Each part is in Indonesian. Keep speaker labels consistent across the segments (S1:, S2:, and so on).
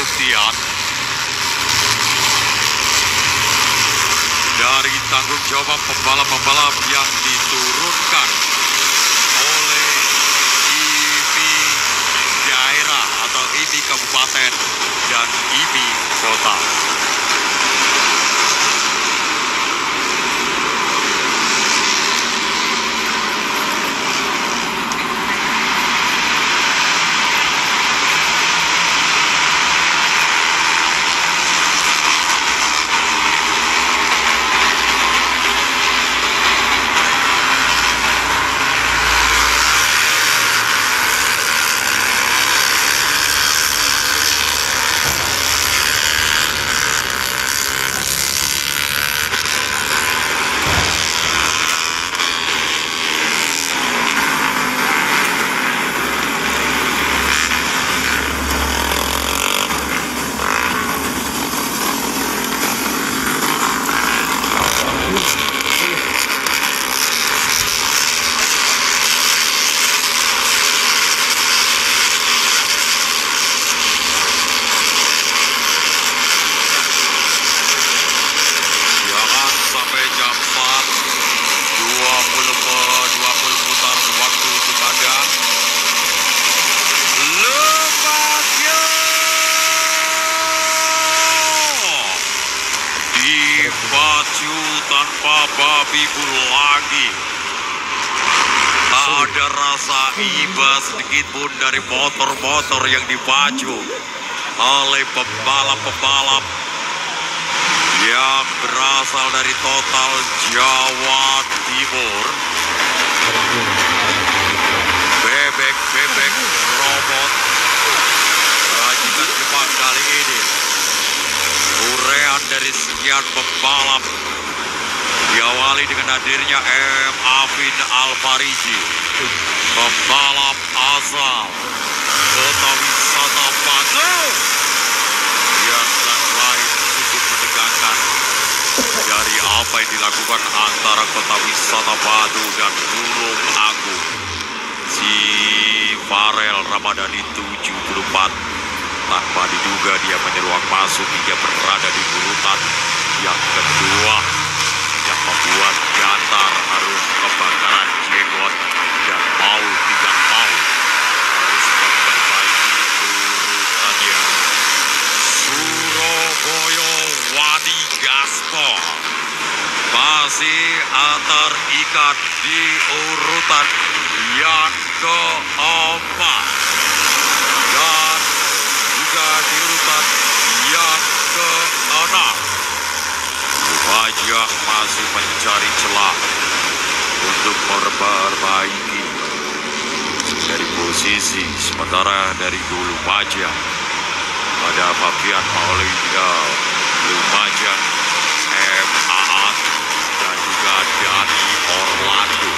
S1: pembuktian dari tanggung jawab pembalap-pembalap yang diturunkan oleh IMI daerah atau IMI kabupaten dan IMI kota. Dipacu tanpa babi bu lagi. Tak ada rasa iba sedikit pun dari motor-motor yang dipacu oleh pembalap-pembalap yang berasal dari total Jawa Timur. Bebek-bebek robot rajikan Jepang kali ini. Urean dari sekian pembalap diawali dengan hadirnya M. Afin Alfariji, pembalap asal Kota Wisata Batu yang tak lain cukup menegangkan dari apa yang dilakukan antara Kota Wisata Batu dan Gunung Agung. Si Farel Ramadhani 74 tanpa diduga dia menyeruak masuk hingga berada di urutan yang kedua yang membuat Gantar harus kebakaran jenggot dan mau tidak mau harus memperbaiki urutannya. Surabaya Wani Gaston masih terikat di urutan yang keempat dan juga di urutan yang keenam. Wajah masih mencari celah untuk memperbaiki dari posisi sementara dari dulu Wajah pada Fabian Maulida Lumajang, M. Aat dan juga Dani Orlando.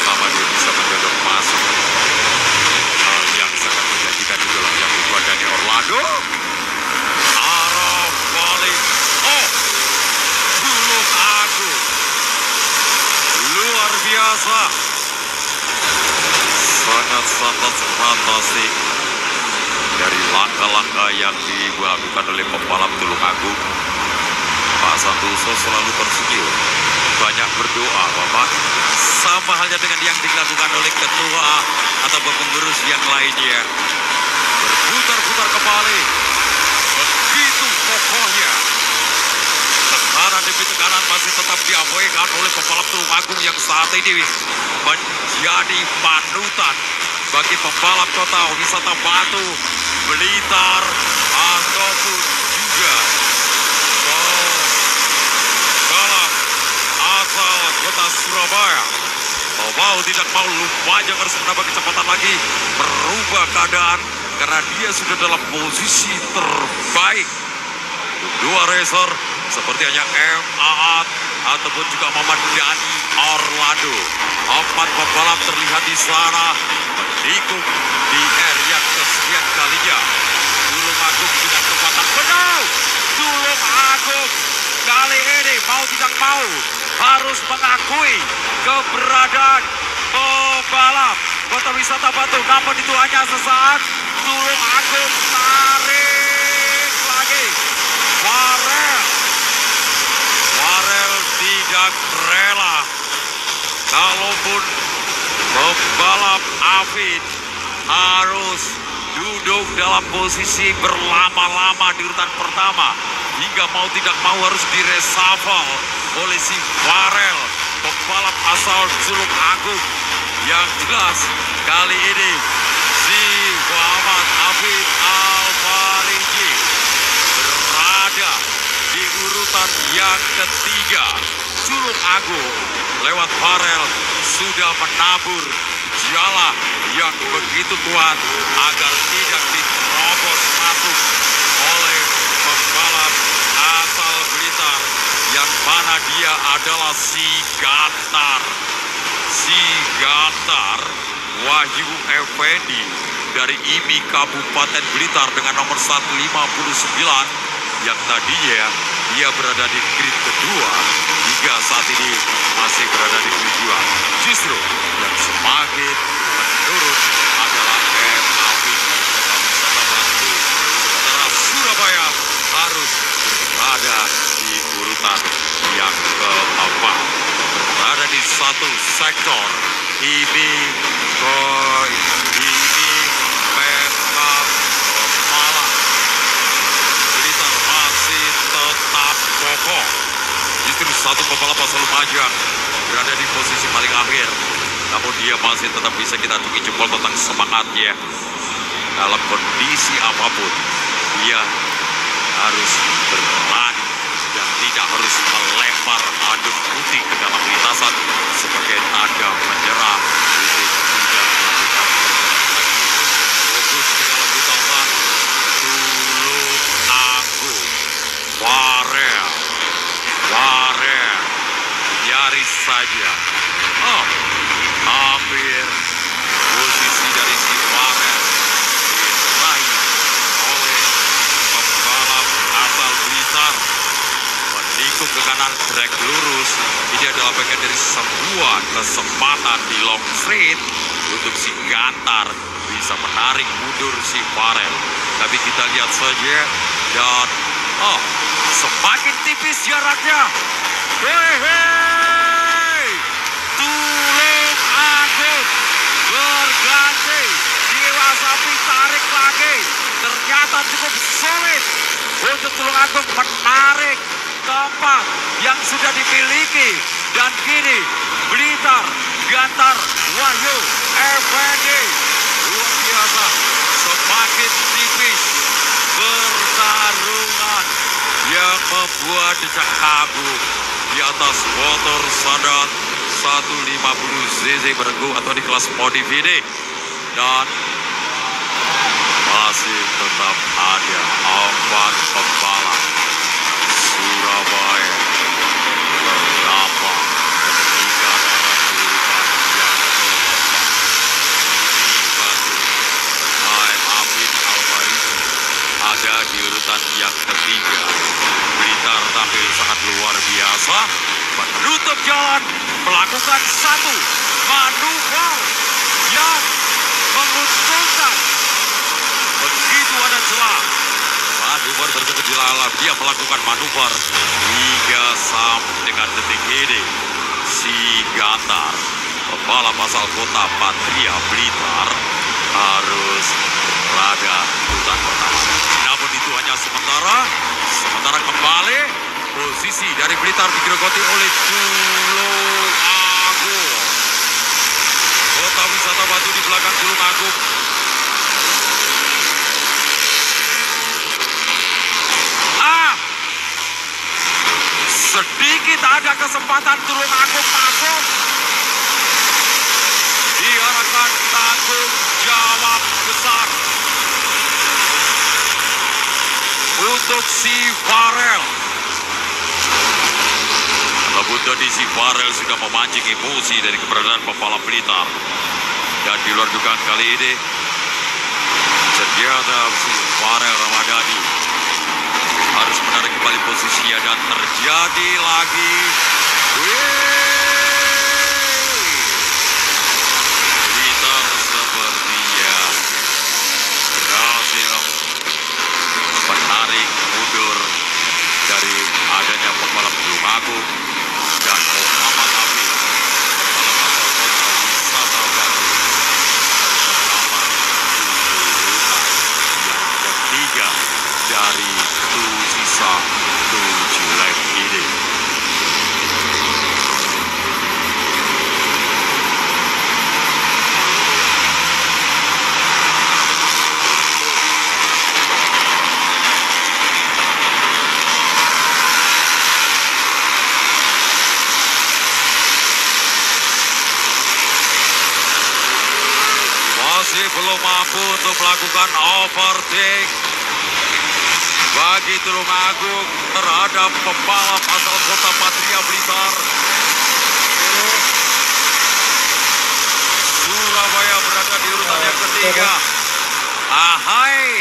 S1: Lama dia bisa menjodok masuk. Hal yang sangat menjanjikan itulah yang dibuat Dani Orlando. Arah balik. Oh, Gunung Agung. Luar biasa. Sangat-sangat fantastik dari langkah-langkah yang dilakukan oleh pembalap Tulung Agung. Pak Santoso selalu tersenyum, banyak berdoa, Bapak. Sama halnya dengan yang dilakukan oleh ketua atau pengurus yang lainnya. Berputar-putar kembali. Begitu kokohnya. Tekanan demi tekanan masih tetap diabaikan oleh pembalap Tulung Agung yang saat ini menjadi panutan bagi pembalap Kota Wisata Batu, Blitar, ataupun juga pembalap asal Kota Surabaya. Mau tidak mau Lumajang harus menambah kecepatan lagi, merubah keadaan karena dia sudah dalam posisi terbaik. Dua racer seperti hanya M. Aat ataupun juga Muhammad Dani Orlando. 4 pembalap terlihat di sana menikung di R yang kesekian kalinya. Tulung Agung dengan kekuatan penuh. Tulung Agung kali ini mau tidak mau harus mengakui keberadaan pembalap Kota Wisata Batu. Namun itu hanya sesaat. Tulung Agung tarik lagi. Farel tidak rela. Kalaupun pembalap Afid harus duduk dalam posisi berlama-lama di urutan pertama, hingga mau tidak mau harus diresafal oleh si Farel, pembalap asal Tulung Agung. Yang jelas kali ini si Muhammad Afid Alfariji berada di urutan yang ketiga. Tulung Agung lewat Farel sudah menabur jala yang begitu kuat agar tidak diterobos masuk oleh pembalap asal Blitar, yang mana dia adalah si Gantar Wahyu Effendi dari IMI Kabupaten Blitar dengan nomor 159, yang tadinya dia berada di grid kedua hingga saat ini masih berada di grid 2. Justru yang semakin menurun adalah MAV Kota Wisata Batu. Sementara Surabaya harus berada di urutan yang keempat, berada di satu sektor. Ini Pemala Blitar masih tetap kokoh. Justru satu pembalap asal Lumajang berada di posisi paling akhir, namun dia masih tetap bisa kita tungi jempol tentang semangatnya. Dalam kondisi apapun dia harus berlari dan tidak harus melempar anduk putih ke dalam lintasan sebagai tanda menyerah. Itu tidak melakukan perjalanan lagi. Fokus ke dalam lintasan. Tulung Agung, Farel nyaris saja. Hampir posisi dari si Farel diraih oleh pembalap asal Blitar. Menikung ke kanan trek lurus. Ini adalah bagian dari sebuah kesempatan di long straight untuk si Gantar bisa menarik mundur si Farel. Tapi kita lihat saja, dan semakin tipis jaraknya. Tulung Agung berganti, Jiwa Sapi tarik lagi. Ternyata cukup sulit untuk Tulung Agung menarik tempat yang sudah dimiliki. Dan kini Blitar, Gantar Wahyu Effendi luar biasa, semakin tipis pertarungan yang membuat decak kagum di atas motor Sadat 150cc bergu atau di kelas modif ini. Dan masih tetap ada 4 pembalap Surabaya terdapat ketika dalam urutan yang keempat. Ini Batu Afid Alfariji ada di urutan yang ketiga. Blitar tampil sangat luar biasa, menutup jalan, melakukan satu manuver yang menguntungkan. Begitu ada celah, manuver tersebut dilalah, dia melakukan manuver hingga sampai dengan detik ini. Si Gantar, pembalap asal kota Patria Blitar, harus berada di urutan pertama. Namun itu hanya sementara kembali posisi dari Blitar digerogoti oleh Tulung Agung. Kota Wisata Batu di belakang Tulung Agung. Sedikit ada kesempatan Tulung Agung masuk. Diharapkan tanggung jawab besar untuk si Farel. Namun tadi si Farel sudah memancing emosi dari keberadaan pembalap Blitar. Dan di luar dugaan kali ini, ternyata si Farel Ramadhani harus menarik kembali posisinya, dan terjadi lagi Blitar sepertinya berhasil menarik mundur dari adanya pembalap Tulung Agung dan Muhammad Afif, pembalap asal kota wisata Batu, bersama urutan yang ketiga dari sisa 7 lap ini. Masih belum mampu untuk melakukan overtake bagi Tulung Agung terhadap pembalap asal kota Patria Blitar. Surabaya berada di urutan yang ketiga. Ahai,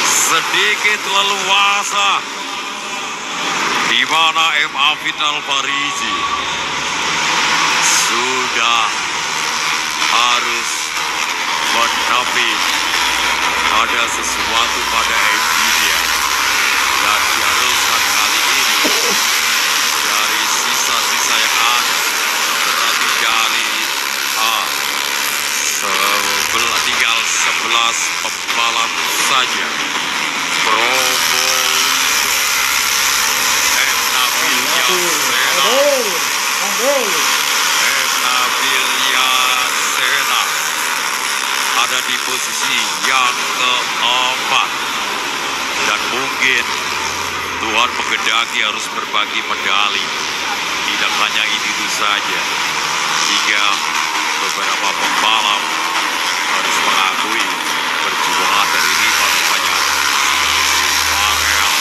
S1: sedikit leluasa di mana M. Afid Al-Farizi sudah harus menepi ada sesuatu pada engineer dan diharuskan kali ini dari sisa-sisa yang ada, berarti dari tinggal 11 pembalap saja. Probolinggo, M. Nabil Yasena, ada di posisi yang keempat, dan mungkin Tuhan mengendaki harus berbagi medali. Tidak hanya itu saja, jika beberapa pembalap harus mengakui perjuangan dari rival banyak seperti Farel,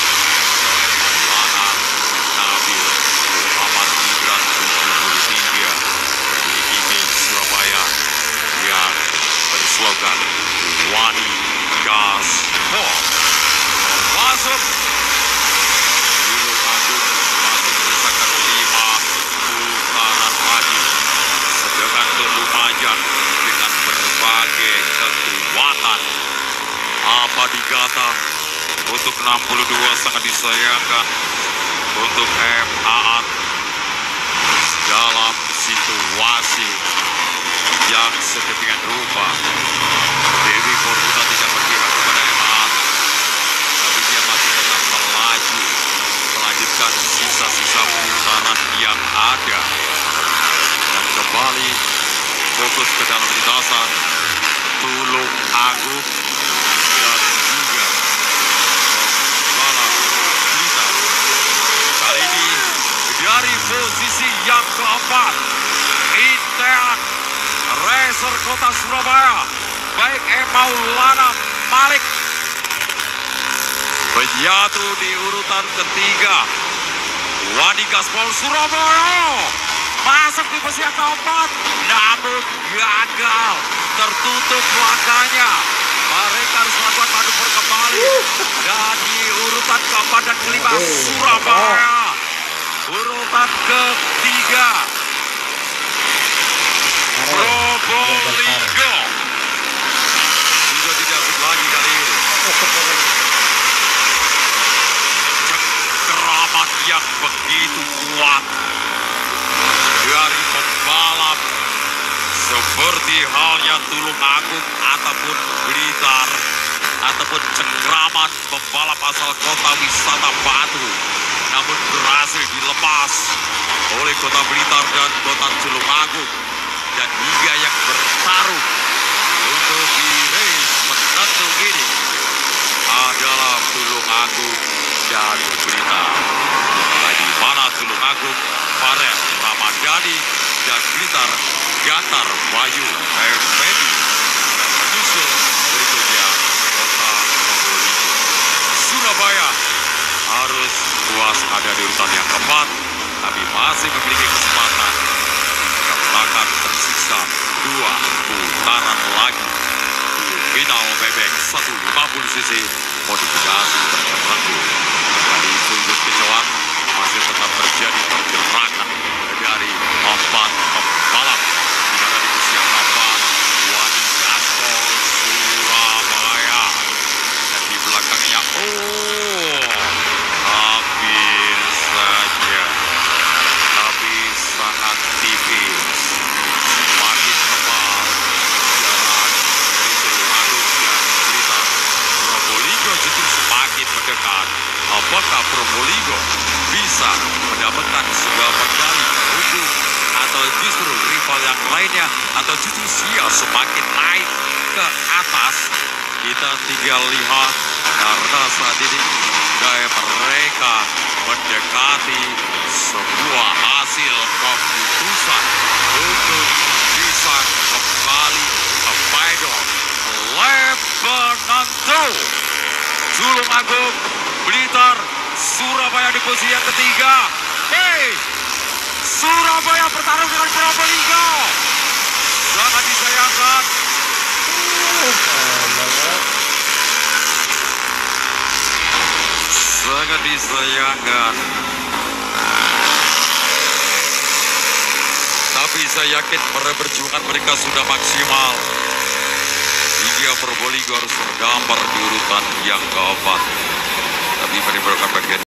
S1: Maulana, Nabil, Muhammad Gibran 73 dari Image Surabaya yang berslogan Wani Gas Pop. Masuk Tulung Agung masih menyisakan 5 putaran lagi, sedangkan Lumajang dengan berbagai kekuatan apa dikata untuk 62 sangat disayangkan untuk MAAT dalam situasi yang sedemikian rupa. Dewi Fortuna tidak berpihak kepada MAAT, tapi dia masih tetap melaju melanjutkan sisa-sisa putaran yang ada dan kembali fokus ke dalam lintasan Tulung Agung dan juga pembalap Blitar. Kali ini dari posisi yang keempat, Intean Racer Kota Surabaya, baik Maulana Malik menjatuh di urutan ketiga. Wani Gaspol Surabaya masuk di posisi yang keempat, namun gagal, tertutup langkahnya. Mereka harus melakukan manuver kembali, dan di urutan keempat dan kelima Surabaya, urutan ketiga Probolinggo sudah tidak aktif lagi kali ini. Cengkeraman yang begitu kuat dari pembalap seperti halnya Tulung Agung ataupun Blitar, ataupun cengkeraman pembalap asal kota wisata Batu, namun berhasil dilepas oleh kota Blitar dan kota Tulung Agung. Dan hingga yang bertarung untuk di race penentu ini adalah Tulung Agung dan Blitar. Di mana Tulung Agung, Farel Ramadhani, dan Blitar Gantar Wahyu Effendi, dan menyusul berikutnya kota Probolinggo. Surabaya harus puas ada di urutan yang keempat, tapi masih memiliki kesempatan. Akan tersisa 2 putaran lagi di final bebek 150cc modifikasi tertentu. Dari sudut kejauhan masih tetap menjadi pergerakan dari 4 pembalap di mana di usia 8 Wadi Gaspol Surabaya, dan di belakangnya habis saja, tapi sangat tipis, semakin tebal jarak dari Tulungagung dan Blitar. Probolinggo justru semakin mendekat. Apakah Probolinggo bisa mendapatkan sebuah medali perunggu, atau justru rival yang lainnya, atau justru Sia semakin naik ke atas? Kita tinggal lihat, karena saat ini mereka mendekati sebuah hasil keputusan untuk bisa kembali ke final lap penentu. Tulungagung, Blitar, Surabaya di posisi yang ketiga. Surabaya bertarung dengan Probolinggo. Sangat disayangkan. Sangat disayangkan. Tapi saya yakin perjuangan mereka sudah maksimal. Hingga Probolinggo harus terdampar di urutan yang keempat. Tapi mereka bagian